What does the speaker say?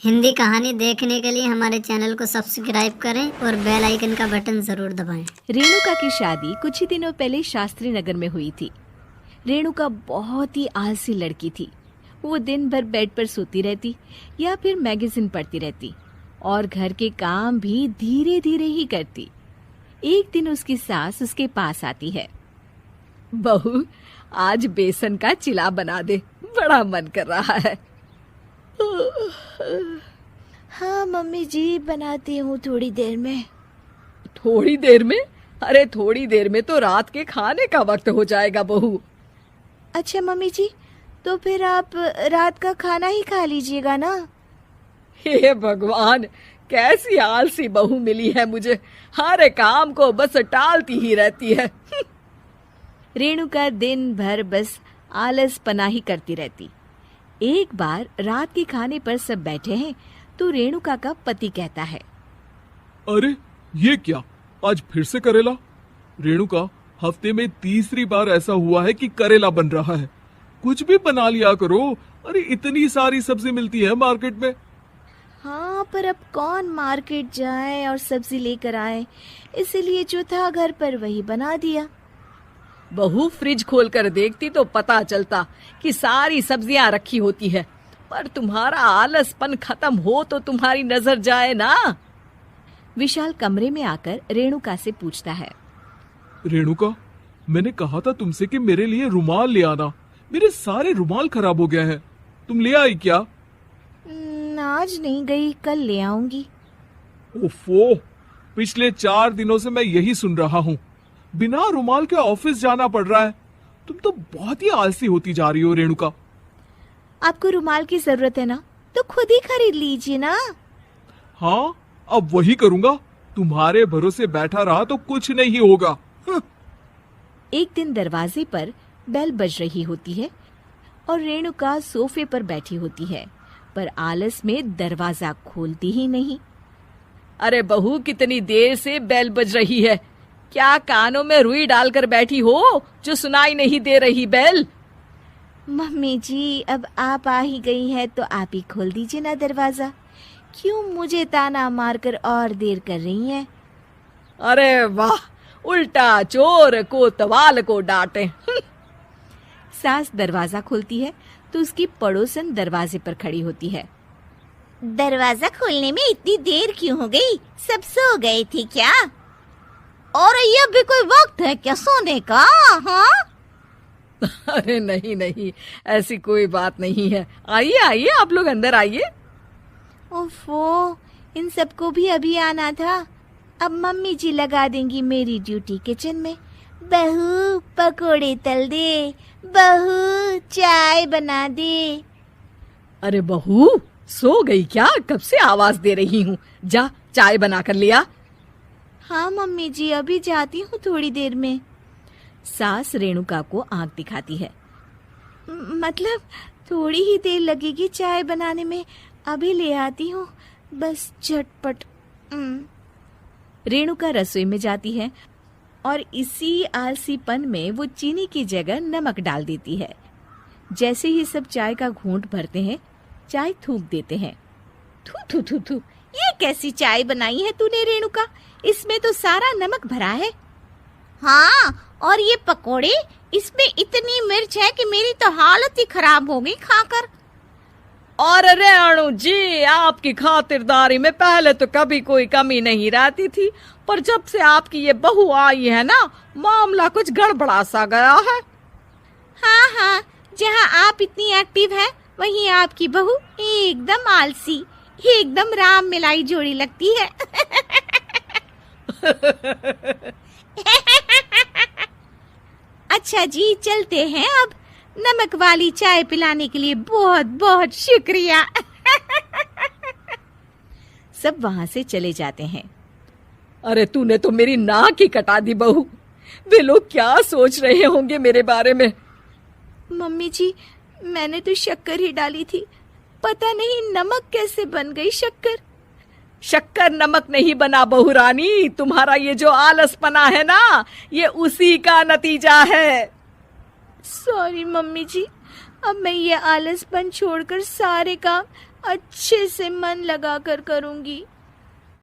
हिंदी कहानी देखने के लिए हमारे चैनल को सब्सक्राइब करें और बेल आइकन का बटन जरूर दबाएं। रेणुका की शादी कुछ ही दिनों पहले शास्त्री नगर में हुई थी। रेणुका बहुत ही आलसी लड़की थी। वो दिन भर बेड पर सोती रहती या फिर मैगजीन पढ़ती रहती और घर के काम भी धीरे धीरे ही करती। एक दिन उसकी सास उसके पास आती है। बहू, आज बेसन का चिला बना दे, बड़ा मन कर रहा है। हाँ मम्मी जी, बनाती हूँ थोड़ी देर में। थोड़ी देर में? अरे थोड़ी देर में तो रात के खाने का वक्त हो जाएगा बहू। अच्छा मम्मी जी, तो फिर आप रात का खाना ही खा लीजिएगा ना। हे भगवान, कैसी आलसी बहू मिली है मुझे। हर काम को बस टालती ही रहती है। रेणुका दिन भर बस आलस पना ही करती रहती। एक बार रात के खाने पर सब बैठे हैं तो रेणुका का पति कहता है, अरे ये क्या, आज फिर से करेला? रेणुका, हफ्ते में तीसरी बार ऐसा हुआ है कि करेला बन रहा है। कुछ भी बना लिया करो। अरे इतनी सारी सब्जी मिलती है मार्केट में। हाँ, पर अब कौन मार्केट जाए और सब्जी लेकर आए, इसीलिए जो था घर पर वही बना दिया। बहू फ्रिज खोल कर देखती तो पता चलता कि सारी सब्जियां रखी होती है, पर तुम्हारा आलसपन खत्म हो तो तुम्हारी नजर जाए ना। विशाल कमरे में आकर रेणुका से पूछता है, रेणुका, मैंने कहा था तुमसे कि मेरे लिए रुमाल ले आना। मेरे सारे रुमाल खराब हो गए हैं। तुम ले आई क्या? आज नहीं गई, कल ले आऊंगी। ओफो, पिछले 4 दिनों से मैं यही सुन रहा हूँ। बिना रुमाल के ऑफिस जाना पड़ रहा है। तुम तो बहुत ही आलसी होती जा रही हो रेणुका। आपको रुमाल की जरूरत है ना, तो खुद ही खरीद लीजिए ना। हाँ, अब वही करूंगा। तुम्हारे भरोसे बैठा रहा तो कुछ नहीं होगा। एक दिन दरवाजे पर बेल बज रही होती है और रेणुका सोफे पर बैठी होती है, पर आलस में दरवाजा खोलती ही नहीं। अरे बहू, कितनी देर से बेल बज रही है? क्या कानों में रुई डालकर बैठी हो जो सुनाई नहीं दे रही बेल? मम्मी जी, अब आप आ ही गई हैं तो आप ही खोल दीजिए ना दरवाजा। क्यों मुझे ताना मारकर और देर कर रही हैं? अरे वाह, उल्टा चोर को तवाल को डांटे। सास दरवाजा खोलती है तो उसकी पड़ोसन दरवाजे पर खड़ी होती है। दरवाजा खोलने में इतनी देर क्यों हो गई? सब सो गए थे क्या? और ये भी कोई वक्त है क्या सोने का? हाँ? अरे नहीं नहीं, ऐसी कोई बात नहीं है। आइए आइए, आप लोग अंदर आइए। ओफो, इन सबको भी अभी आना था। अब मम्मी जी लगा देंगी मेरी ड्यूटी किचन में। बहू पकोड़े तल दे, बहू चाय बना दे। अरे बहू, सो गई क्या? कब से आवाज दे रही हूँ। जा चाय बना कर लिया। हाँ मम्मी जी, अभी जाती हूँ थोड़ी देर में। सास रेणुका को आंख दिखाती है। मतलब थोड़ी ही देर लगेगी चाय बनाने में, अभी ले आती हूँ, बस झटपट। रेणुका रसोई में जाती है और इसी आलसीपन में वो चीनी की जगह नमक डाल देती है। जैसे ही सब चाय का घूंट भरते हैं, चाय थूक देते हैं। थू थू थू थू, ये कैसी चाय बनाई है तूने रेणुका? इसमें तो सारा नमक भरा है। हाँ, और ये पकोड़े, इसमें इतनी मिर्च है कि मेरी तो हालत ही खराब हो गई खाकर। और रेणु जी, आपकी खातिरदारी में पहले तो कभी कोई कमी नहीं रहती थी, पर जब से आपकी ये बहू आई है ना, मामला कुछ गड़बड़ा सा गया है। हाँ हाँ, जहाँ आप इतनी एक्टिव हैं, वहीं आपकी बहू एकदम आलसी, एकदम राम मिलाई जोड़ी लगती है। अच्छा जी, चलते हैं अब। नमक वाली चाय पिलाने के लिए बहुत बहुत शुक्रिया। सब वहां से चले जाते हैं। अरे तूने तो मेरी नाक ही कटा दी बहू। वे लोग क्या सोच रहे होंगे मेरे बारे में? मम्मी जी, मैंने तो शक्कर ही डाली थी, पता नहीं नमक कैसे बन गई शक्कर। शक्कर नमक नहीं बना बहू रानी, तुम्हारा ये जो आलसपना है ना, ये उसी का नतीजा है। सॉरी मम्मी जी, अब मैं ये आलसपन छोड़कर सारे काम अच्छे से मन लगा कर करूंगी।